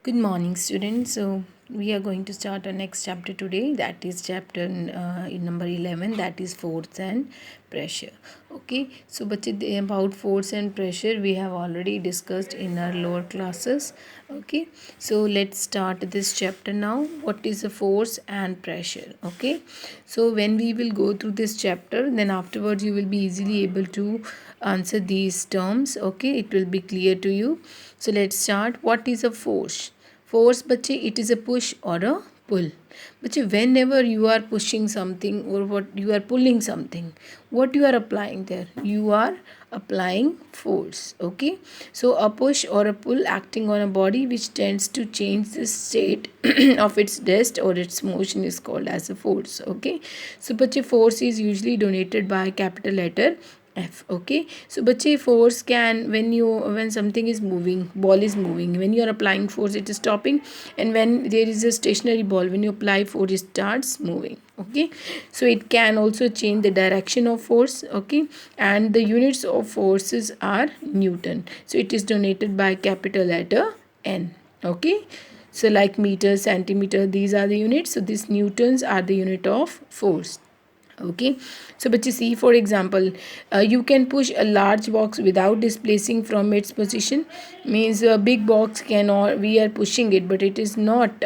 Good morning, students. So we are going to start our next chapter today. That is chapter in number 11. That is force and pressure. Okay. So, about force and pressure we have already discussed in our lower classes. Okay. So let's start this chapter now. What is a force and pressure? Okay. So when we will go through this chapter, then afterwards you will be easily able to answer these terms. Okay. It will be clear to you. So let's start. What is a force? Force बच्चे it is a push or a pull. बच्चे whenever you are pushing something or what you are pulling something, what you are applying there? You are applying force. Okay, so a push or a pull acting on a body which tends to change the state of its rest or its motion is called as a force. Okay, so बच्चे force is usually denoted by capital letter F. Okay, so बच्चे force can when something is moving, ball is moving, when you are applying force it is stopping, and when there is a stationary ball, when you apply force it starts moving. Okay, so it can also change the direction of force. Okay, and the units of forces are Newton, so it is denoted by capital letter N. Okay, so like meter, centimeter, these are the units. So these newtons are the unit of force. Okay, so but you see, for example, you can push a large box without displacing from its position. Means a big box cannot, we are pushing it but it is not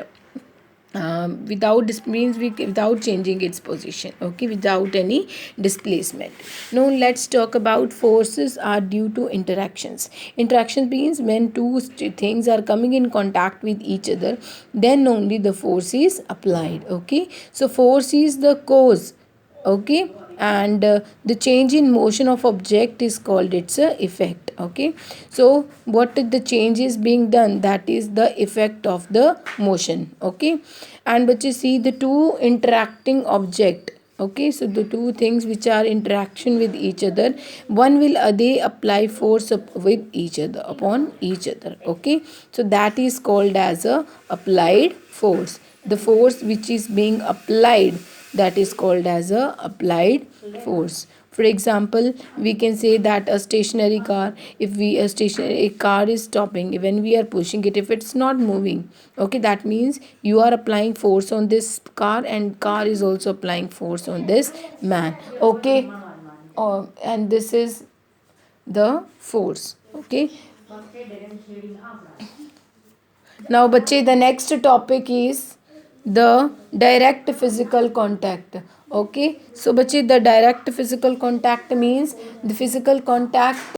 without this means without changing its position. Okay, without any displacement. Now let's talk about forces are due to interactions. Interactions means when two things are coming in contact with each other, then only the force is applied. Okay, so force is the cause. Okay, and the change in motion of object is called its effect. Okay, so what the change is being done, that is the effect of the motion. Okay, and but you see the two interacting object. Okay, so the two things which are interaction with each other, one will they apply force with each other upon each other. Okay, so that is called as a applied force. The force which is being applied, that is called as a applied force. For example, we can say that a stationary car, if we a car is stopping, when we are pushing it, if it's not moving, okay, that means you are applying force on this car and car is also applying force on this man. Okay, and this is the force. Okay, now bache, the next topic is the direct physical contact. Okay, so bache, the direct physical contact means the physical contact